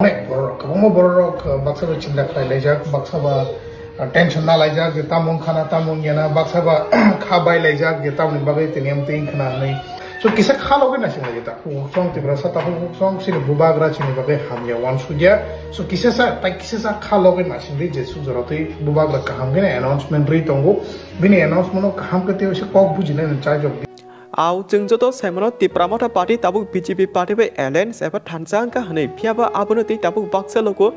Kamu borok baksa ba cinta krai lejak baksa ba tension na lejak kita mung khana tamung yana baksa ba khabai lejak kita ni bagai tiniam ting khana nei so kisa khalo ge na sing lejak ku song tibra sa ta ku song sin bubagra chini bagai hamya wan suja so kisa sa khalo ge na sing je su joroti bubagra kaham ge announcement ri tongo bini announcement kaham ke te se kok bujine na charge of Au jeng joto saimono ti pramota party tabuk BJP party be alliance eba thansang ka hanei phiaba abono ti tabuk baksa loko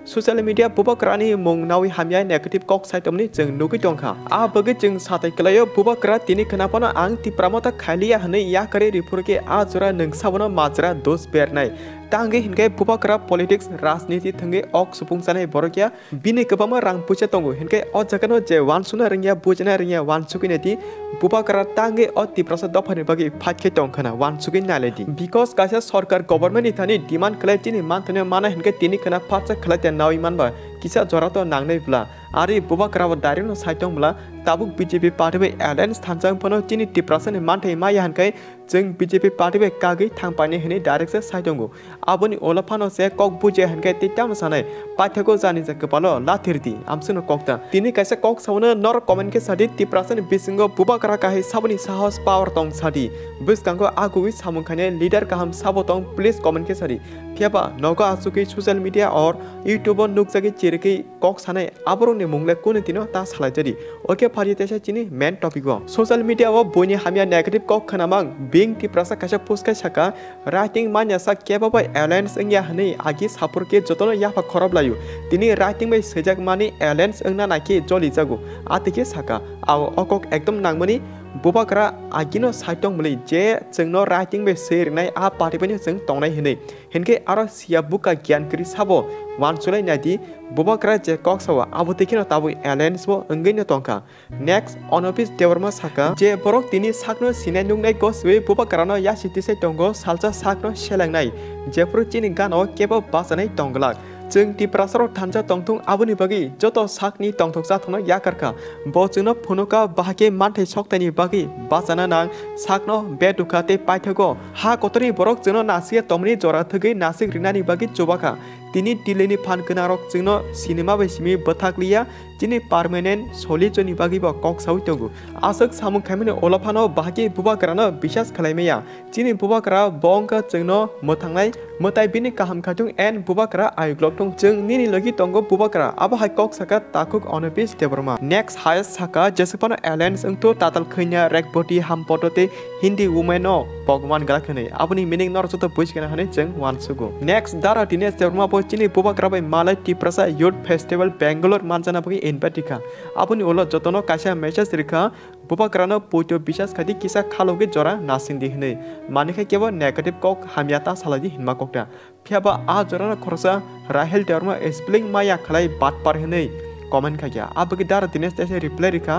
social media bubakra ni mong nawi hamya negative kok saitom ni jeng nugi tongkha a bagi jeng satai klayo bubakra tini kenapana ang ti pramota khaliya hanei ya kare ripur ke a jora nengsabono majra dos bernai Tangge hingga bubakra politics राजनीति थंगे ok supung sanai borokya bini kebama rang puja tongo hingga o jakano je wan suna ringya bujana ringya wan sukin eti bubakra tangge o ti prasa dofane bagi phatke tongkhana wan sukin naledi because kaisa sarkar government ni thani demand khlai ni manthane mana hingga tini kana phatsa khlai nawi manba kisa jorato nangnai bla ari bubakra wa darino saitong bla tabuk BJP party be alliance thansang pano tini ti prasa ni manthai maya hankai jeng BJP party be kagi thangpani hini direct se saitongo aboni olafano se kok buje hankai ti tam sanai pathako jani je kepalo lathirti amsuno kokta tini kaisa kok sauna nor comment ke sadi ti prasa ni bisingo bubakra kahi sabuni sahos power tong sadi biskango agui samungkhane leader kaham sabotong please comment ke sadi phiaba nogo asuki social media or youtube nukjagi chiriki kok sanai aboro ni mungle kone tino ta salai jadi oke phari tesa chini main topic go social media wa boni hamya negative kok khanamang being ti prasa kaisa post saka writing manya sa keba by alliance engya hanei agi sapur ke jotono yafa khorab layu tini writing by sejak mani alliance engna naki joli jago atike saka aw okok ekdom nangmani bubakra agino saitong muli je jengno writing by serinai a party pani jeng tongnai hinei henke aro sia buka gyan kri sabo wan sulai nadi bubakra je kok sawa abutikino tabu alliance bo enggeino tongka next onopis dewarma saka je borok tini sakno sinai nungnai go swe bubakra no ya siti sai tongo salsa sakno selangnai jepro chini gano kebo basanai tonglak jeng ti prasaro thanja tongtung abuni bagi joto sakni tongthoksa thona yakarka bo jengno phonoka bahake manthai soktani bagi basana nang sakno bedukate paithago ha kotori borok jengno nasia tomni jora thgai nasik rinani bagi chobaka tini dileni phan kanarok jengno cinema bai simi bathakliya tini permanent solijoni bagi ba kok sawi tongu asak samung khamine olafano bahake bubakrano bisas khlaimeya tini bubakra bongka jengno mothangnai motai bini kaham khatung and bubakra aiglok tong jeng nini logi tongo bubakra aba hai kok saka takuk onopis deborma next highest saka jesupano alliance engto tatal khnya rekboti hampotote hindi women o bogman galakhane abuni meaning nor joto buiskena hane jeng wansugo next dara dines deborma bo chini bubakra bai malai ti prasa youth festival bangalore manjana bagi empatika abuni olo jotono kaisa message rikha bubakrano poito bisas khadi kisa khaloge jora nasindi hne manikha kebo negative kok hamyata saladi hinma kokta phiaba a jora khorsa rahel terma spelling maya khalai bat par hne comment khagya abagi dar dines tese reply rikha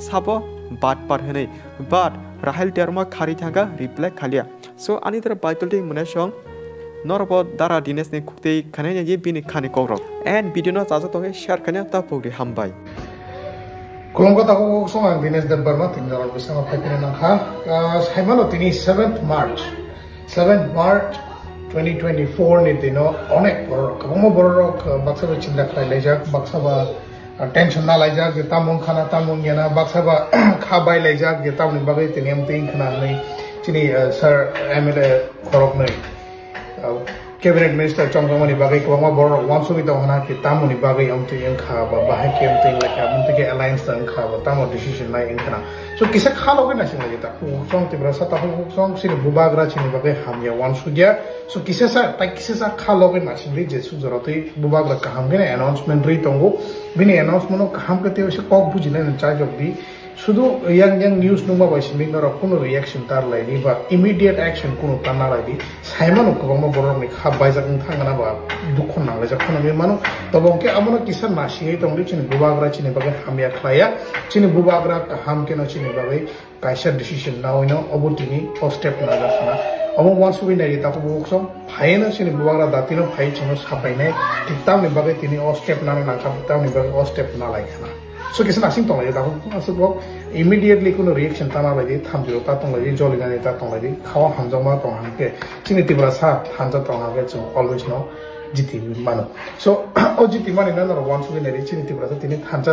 sabo bat par hne but rahel terma khari thanga reply khalia so ani tar baitolti munasong norbo dara dines ne khukte khane je bini khani korok and video no chaja toge share khane ta pogri hambai Kulung kata ko songang dinas de Burma tinggal bisa ngapain nangka. Saimano tini 7th March 2024 ni dino onek borok. Kamu borok baksa ba cinta krai lejak baksa ba tension na lejak kita mung khana tamung yana baksa ba khabai lejak kita ni bagai tiniam ting khana nei chini sir MLA korok nei. Cabinet Minister Chongkamani bagai kawang borok wansu kita hana kita muni bagai amti yang khaba bahai ke amti leka amti ke alliance tang khaba tamo decision lai engkana so kisa khalo ke nasi lagi tak song tibra sa ta song sini bubagra chini bagai hamya wansu dia so kisa sa khalo ke nasi lagi je su joroti bubagra kaham ke announcement ri tongo bini announcement no kaham ke te se kok bujine in charge of the শুধু yang news nungba bai siming nora kuno reaction tar laini ba immediate action kuno tanna laini saimano kobama borok ni khab bai jakung thangana ba dukhon nangla jakhono me mano tobongke amono kisan nasingi tongli chini bubagra chini bagai hamya khlaya chini bubagra kaham keno chini bagai kaisa decision nawino obutini first step na jakhana omo once we nai ta ko boksom phaina chini bubagra datino phai chino sapainai tiktam ni bagai tini o step na na kham tiktam ni bagai o step na laikhana so kisa nasing tong lagi tahu asal immediately kuno reaction tanah lagi thamjiro ta tong lagi jolina ni ta tong lagi khawa hamjama tong hangke chini tibra sa hanja tong hangke so always no jiti mano so o jiti mani na no wan so ne ri chini ti bra tini thansa